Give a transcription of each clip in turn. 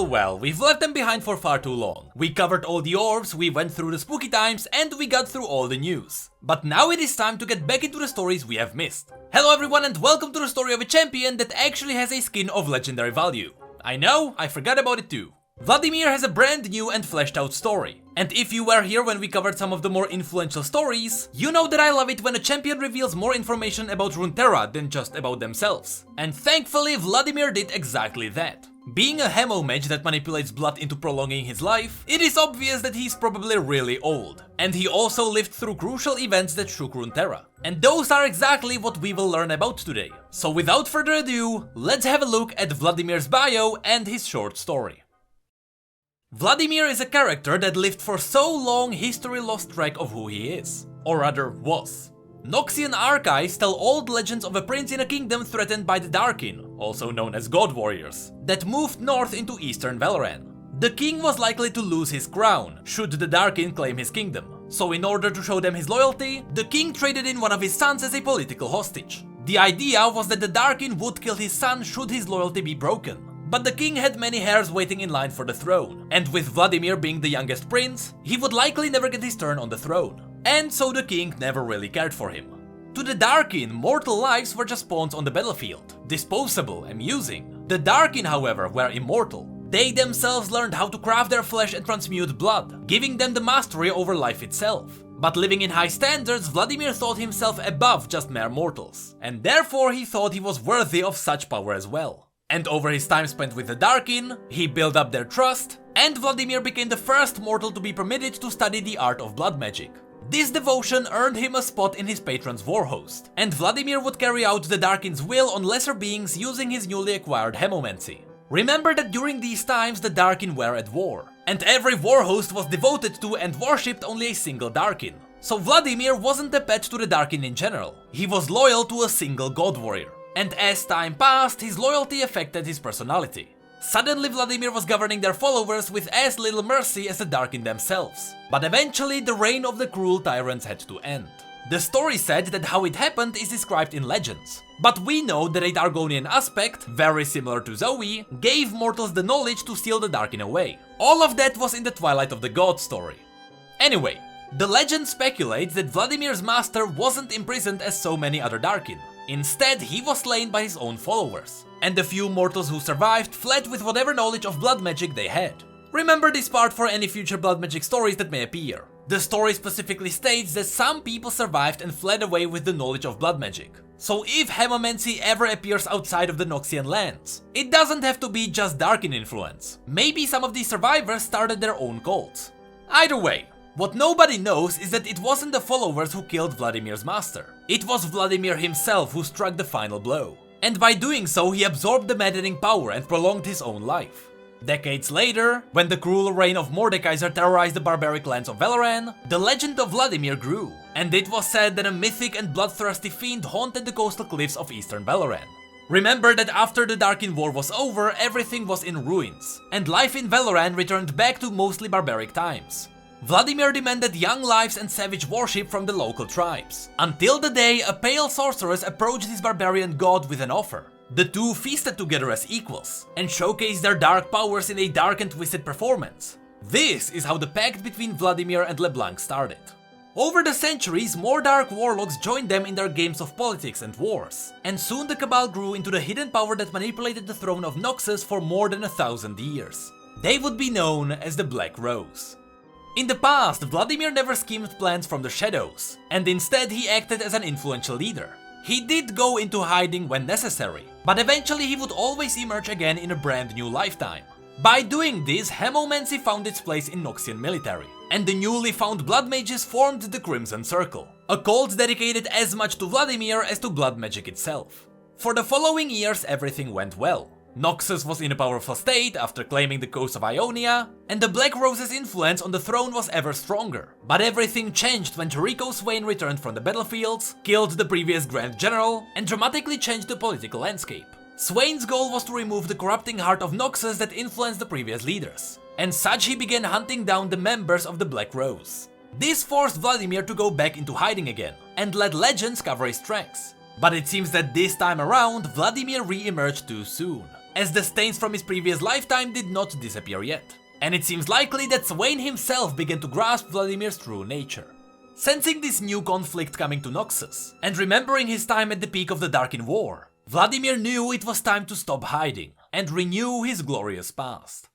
Well, we've left them behind for far too long. We covered all the orbs, we went through the spooky times, and we got through all the news. But now it is time to get back into the stories we have missed. Hello everyone and welcome to the story of a champion that actually has a skin of legendary value. I know, I forgot about it too. Vladimir has a brand new and fleshed out story. And if you were here when we covered some of the more influential stories, you know that I love it when a champion reveals more information about Runeterra than just about themselves. And thankfully Vladimir did exactly that. Being a hemo mage that manipulates blood into prolonging his life, it is obvious that he's probably really old. And he also lived through crucial events that shook Runeterra. And those are exactly what we will learn about today. So without further ado, let's have a look at Vladimirs Bio and his short story. Vladimir is a character that lived for so long history lost track of who he is. Or rather, was. Noxian archives tell old legends of a prince in a kingdom threatened by the Darkin, also known as God Warriors, that moved north into eastern Valoran. The king was likely to lose his crown, should the Darkin claim his kingdom. So in order to show them his loyalty, the king traded in one of his sons as a political hostage. The idea was that the Darkin would kill his son should his loyalty be broken. But the king had many heirs waiting in line for the throne, and with Vladimir being the youngest prince, he would likely never get his turn on the throne. And so the king never really cared for him. To the Darkin, mortal lives were just pawns on the battlefield, disposable, amusing. The Darkin, however, were immortal. They themselves learned how to craft their flesh and transmute blood, giving them the mastery over life itself. But living in high standards, Vladimir thought himself above just mere mortals, and therefore he thought he was worthy of such power as well. And over his time spent with the Darkin, he built up their trust, and Vladimir became the first mortal to be permitted to study the art of blood magic. This devotion earned him a spot in his patron's war host, and Vladimir would carry out the Darkin's will on lesser beings using his newly acquired hemomancy. Remember that during these times the Darkin were at war, and every war host was devoted to and worshipped only a single Darkin. So Vladimir wasn't a pet to the Darkin in general, he was loyal to a single God Warrior. And as time passed, his loyalty affected his personality. Suddenly Vladimir was governing their followers with as little mercy as the Darkin themselves. But eventually the reign of the cruel tyrants had to end. The story said that how it happened is described in legends. But we know that a Dargonian aspect, very similar to Zoe, gave mortals the knowledge to steal the Darkin away. All of that was in the Twilight of the Gods story. Anyway, the legend speculates that Vladimir's master wasn't imprisoned as so many other Darkin. Instead, he was slain by his own followers, and the few mortals who survived fled with whatever knowledge of blood magic they had. Remember this part for any future blood magic stories that may appear. The story specifically states that some people survived and fled away with the knowledge of blood magic. So if hemomancy ever appears outside of the Noxian lands, it doesn't have to be just Darkin influence. Maybe some of these survivors started their own cults. Either way, what nobody knows is that it wasn't the followers who killed Vladimir's master. It was Vladimir himself who struck the final blow. And by doing so, he absorbed the maddening power and prolonged his own life. Decades later, when the cruel reign of Mordekaiser terrorized the barbaric lands of Valoran, the legend of Vladimir grew, and it was said that a mythic and bloodthirsty fiend haunted the coastal cliffs of eastern Valoran. Remember that after the Darkin War was over, everything was in ruins, and life in Valoran returned back to mostly barbaric times. Vladimir demanded young lives and savage worship from the local tribes, until the day a pale sorceress approached his barbarian god with an offer. The two feasted together as equals, and showcased their dark powers in a dark and twisted performance. This is how the pact between Vladimir and LeBlanc started. Over the centuries, more dark warlocks joined them in their games of politics and wars, and soon the Cabal grew into the hidden power that manipulated the throne of Noxus for more than 1,000 years. They would be known as the Black Rose. In the past, Vladimir never schemed plans from the shadows, and instead he acted as an influential leader. He did go into hiding when necessary, but eventually he would always emerge again in a brand new lifetime. By doing this, hemomancy found its place in Noxian military, and the newly found blood mages formed the Crimson Circle, a cult dedicated as much to Vladimir as to blood magic itself. For the following years everything went well. Noxus was in a powerful state after claiming the coast of Ionia, and the Black Rose's influence on the throne was ever stronger. But everything changed when Jericho Swain returned from the battlefields, killed the previous Grand General, and dramatically changed the political landscape. Swain's goal was to remove the corrupting heart of Noxus that influenced the previous leaders, and such he began hunting down the members of the Black Rose. This forced Vladimir to go back into hiding again, and let legends cover his tracks. But it seems that this time around, Vladimir re-emerged too soon. as the stains from his previous lifetime did not disappear yet. And it seems likely that Swain himself began to grasp Vladimir's true nature. Sensing this new conflict coming to Noxus, and remembering his time at the peak of the Darkin War, Vladimir knew it was time to stop hiding and renew his glorious past.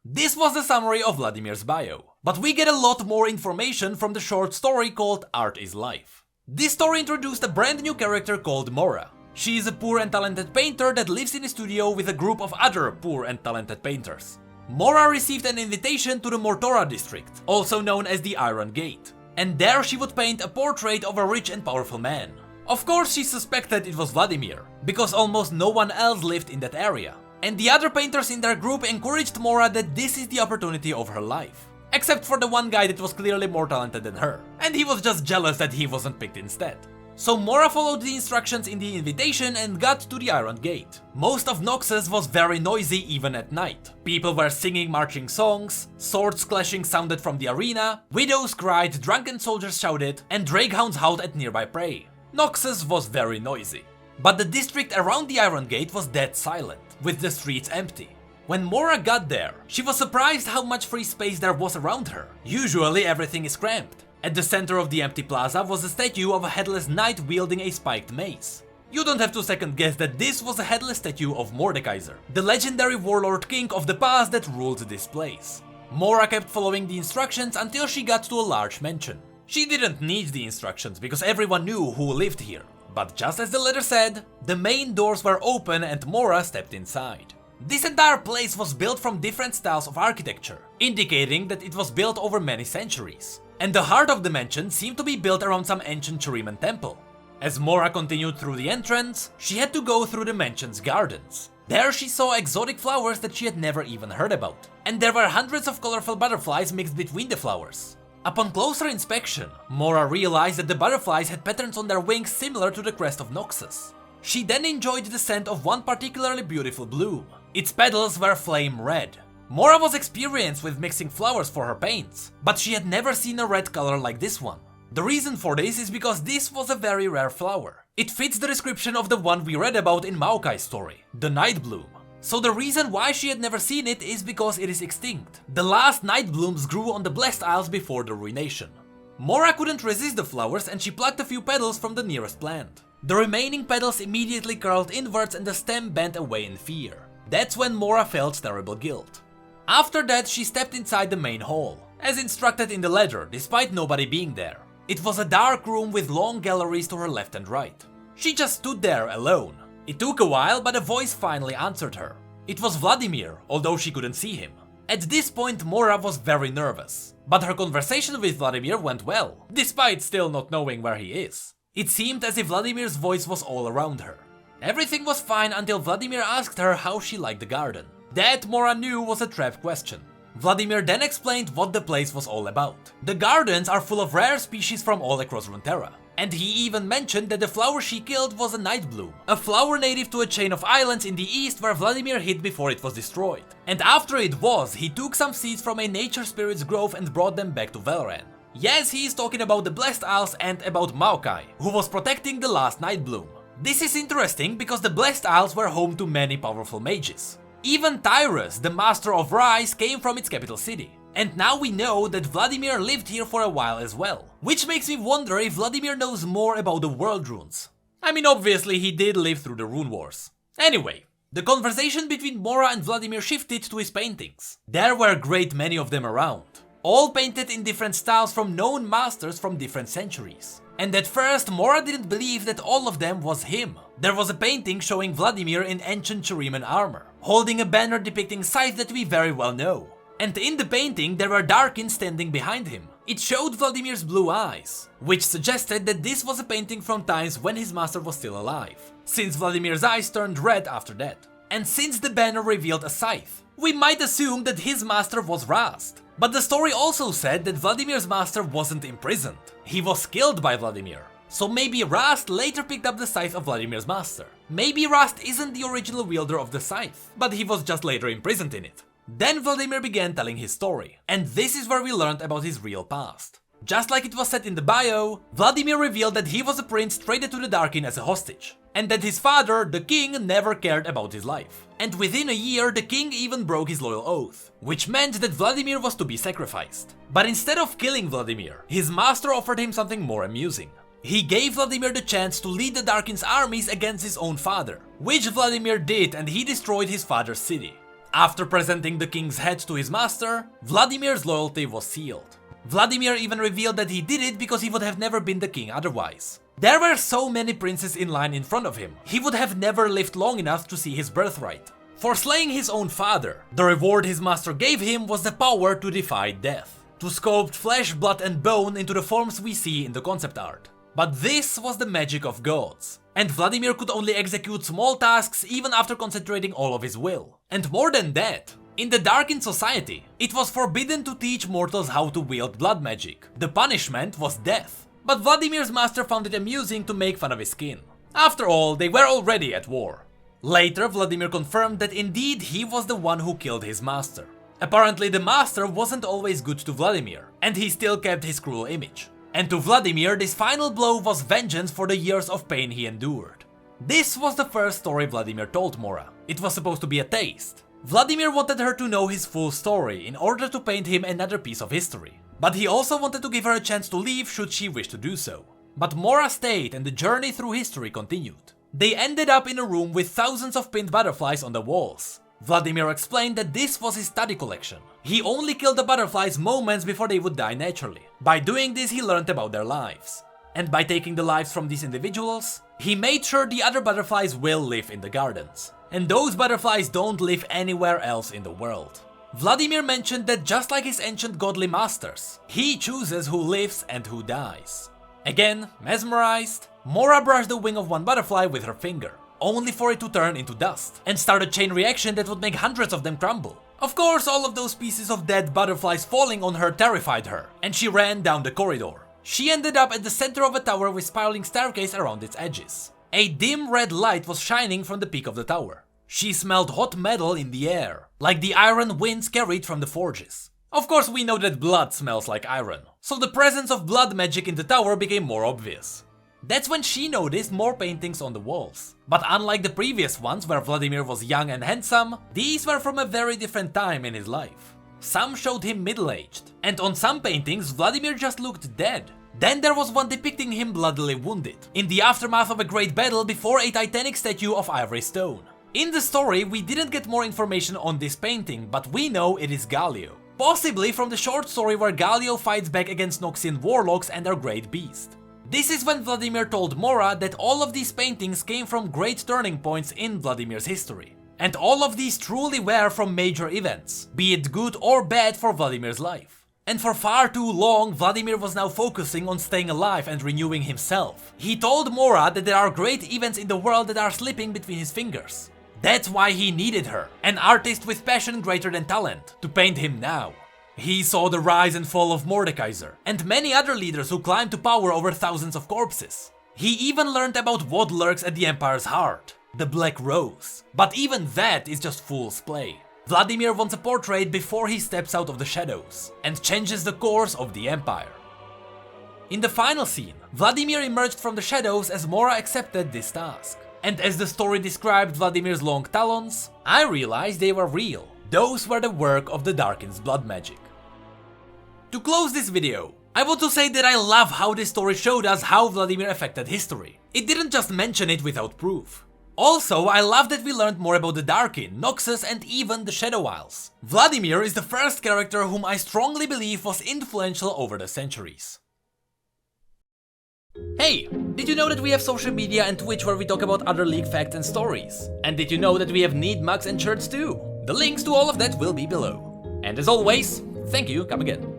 This was the summary of Vladimirs Bio, but we get a lot more information from the short story called Art is Life. This story introduced a brand new character called Mora. She is a poor and talented painter that lives in a studio with a group of other poor and talented painters. Mora received an invitation to the Mortora district, also known as the Iron Gate, and there she would paint a portrait of a rich and powerful man. Of course she suspected it was Vladimir, because almost no one else lived in that area, and the other painters in their group encouraged Mora that this is the opportunity of her life. Except for the one guy that was clearly more talented than her, and he was just jealous that he wasn't picked instead. So Mora followed the instructions in the invitation and got to the Iron Gate. Most of Noxus was very noisy even at night. People were singing marching songs, swords clashing sounded from the arena, widows cried, drunken soldiers shouted, and drakehounds howled at nearby prey. Noxus was very noisy. But the district around the Iron Gate was dead silent, with the streets empty. When Mora got there, she was surprised how much free space there was around her. Usually everything is cramped. At the center of the empty plaza was a statue of a headless knight wielding a spiked mace. You don't have to second guess that this was a headless statue of Mordekaiser, the legendary warlord king of the past that ruled this place. Mora kept following the instructions until she got to a large mansion. She didn't need the instructions because everyone knew who lived here. But just as the letter said, the main doors were open and Mora stepped inside. This entire place was built from different styles of architecture, indicating that it was built over many centuries. And the heart of the mansion seemed to be built around some ancient Churiman temple. As Mora continued through the entrance, she had to go through the mansion's gardens. There she saw exotic flowers that she had never even heard about, and there were hundreds of colorful butterflies mixed between the flowers. Upon closer inspection, Mora realized that the butterflies had patterns on their wings similar to the crest of Noxus. She then enjoyed the scent of one particularly beautiful bloom. Its petals were flame red. Mora was experienced with mixing flowers for her paints, but she had never seen a red color like this one. The reason for this is because this was a very rare flower. It fits the description of the one we read about in Maokai's story, the night bloom. So the reason why she had never seen it is because it is extinct. The last night blooms grew on the Blessed Isles before the ruination. Mora couldn't resist the flowers and she plucked a few petals from the nearest plant. The remaining petals immediately curled inwards and the stem bent away in fear. That's when Mora felt terrible guilt. After that, she stepped inside the main hall, as instructed in the letter, despite nobody being there. It was a dark room with long galleries to her left and right. She just stood there alone. It took a while, but a voice finally answered her. It was Vladimir, although she couldn't see him. At this point, Mora was very nervous, but her conversation with Vladimir went well, despite still not knowing where he is. It seemed as if Vladimir's voice was all around her. Everything was fine until Vladimir asked her how she liked the garden. That Mora knew was a trap question. Vladimir then explained what the place was all about. The gardens are full of rare species from all across Runeterra. And he even mentioned that the flower she killed was a night bloom, a flower native to a chain of islands in the east where Vladimir hid before it was destroyed. And after it was, he took some seeds from a nature spirit's grove and brought them back to Valoran. Yes, he is talking about the Blessed Isles and about Maokai, who was protecting the last night bloom. This is interesting because the Blessed Isles were home to many powerful mages. Even Tyrus, the Master of Rise, came from its capital city. And now we know that Vladimir lived here for a while as well. Which makes me wonder if Vladimir knows more about the world runes. I mean, obviously he did live through the rune wars. Anyway, the conversation between Mora and Vladimir shifted to his paintings. There were a great many of them around, all painted in different styles from known masters from different centuries. And at first, Mora didn't believe that all of them was him. There was a painting showing Vladimir in ancient Churiman armor, holding a banner depicting sites that we very well know. And in the painting, there were Darkins standing behind him. It showed Vladimir's blue eyes, which suggested that this was a painting from times when his master was still alive, since Vladimir's eyes turned red after that. And since the banner revealed a scythe, we might assume that his master was Rast. But the story also said that Vladimir's master wasn't imprisoned. He was killed by Vladimir. So maybe Rast later picked up the scythe of Vladimir's master. Maybe Rast isn't the original wielder of the scythe, but he was just later imprisoned in it. Then Vladimir began telling his story, and this is where we learned about his real past. Just like it was said in the bio, Vladimir revealed that he was a prince traded to the Darkin as a hostage, and that his father, the king, never cared about his life. And within a year, the king even broke his loyal oath, which meant that Vladimir was to be sacrificed. But instead of killing Vladimir, his master offered him something more amusing. He gave Vladimir the chance to lead the Darkin's armies against his own father, which Vladimir did, and he destroyed his father's city. After presenting the king's head to his master, Vladimir's loyalty was sealed. Vladimir even revealed that he did it because he would have never been the king otherwise. There were so many princes in line in front of him, he would have never lived long enough to see his birthright. For slaying his own father, the reward his master gave him was the power to defy death, to sculpt flesh, blood and bone into the forms we see in the concept art. But this was the magic of gods, and Vladimir could only execute small tasks even after concentrating all of his will. And more than that, in the Darkin society, it was forbidden to teach mortals how to wield blood magic. The punishment was death. But Vladimir's master found it amusing to make fun of his skin. After all, they were already at war. Later, Vladimir confirmed that indeed he was the one who killed his master. Apparently the master wasn't always good to Vladimir, and he still kept his cruel image. And to Vladimir, this final blow was vengeance for the years of pain he endured. This was the first story Vladimir told Mora. It was supposed to be a taste. Vladimir wanted her to know his full story in order to paint him another piece of history. But he also wanted to give her a chance to leave should she wish to do so. But Mora stayed and the journey through history continued. They ended up in a room with thousands of pinned butterflies on the walls. Vladimir explained that this was his study collection. He only killed the butterflies moments before they would die naturally. By doing this, he learned about their lives. And by taking the lives from these individuals, he made sure the other butterflies will live in the gardens. And those butterflies don't live anywhere else in the world. Vladimir mentioned that just like his ancient godly masters, he chooses who lives and who dies. Again, mesmerized, Mora brushed the wing of one butterfly with her finger, only for it to turn into dust, and start a chain reaction that would make hundreds of them crumble. Of course, all of those pieces of dead butterflies falling on her terrified her, and she ran down the corridor. She ended up at the center of a tower with spiraling staircase around its edges. A dim red light was shining from the peak of the tower. She smelled hot metal in the air, like the iron winds carried from the forges. Of course, we know that blood smells like iron, so the presence of blood magic in the tower became more obvious. That's when she noticed more paintings on the walls. But unlike the previous ones where Vladimir was young and handsome, these were from a very different time in his life. Some showed him middle-aged, and on some paintings Vladimir just looked dead. Then there was one depicting him bloodily wounded, in the aftermath of a great battle before a titanic statue of ivory stone. In the story, we didn't get more information on this painting, but we know it is Galio. Possibly from the short story where Galio fights back against Noxian warlocks and their great beast. This is when Vladimir told Mora that all of these paintings came from great turning points in Vladimir's history. And all of these truly were from major events, be it good or bad for Vladimir's life. And for far too long, Vladimir was now focusing on staying alive and renewing himself. He told Mora that there are great events in the world that are slipping between his fingers. That's why he needed her, an artist with passion greater than talent, to paint him now. He saw the rise and fall of Mordekaiser, and many other leaders who climbed to power over thousands of corpses. He even learned about what lurks at the Empire's heart, the Black Rose. But even that is just fool's play. Vladimir wants a portrait before he steps out of the shadows, and changes the course of the Empire. In the final scene, Vladimir emerged from the shadows as Mora accepted this task. And as the story described Vladimir's long talons, I realized they were real. Those were the work of the Darkin's blood magic. To close this video, I want to say that I love how this story showed us how Vladimir affected history. It didn't just mention it without proof. Also, I love that we learned more about the Darkin, Noxus and even the Shadow Isles. Vladimir is the first character whom I strongly believe was influential over the centuries. Hey, did you know that we have social media and Twitch where we talk about other League facts and stories? And did you know that we have neat mugs and shirts too? The links to all of that will be below. And as always, thank you, come again.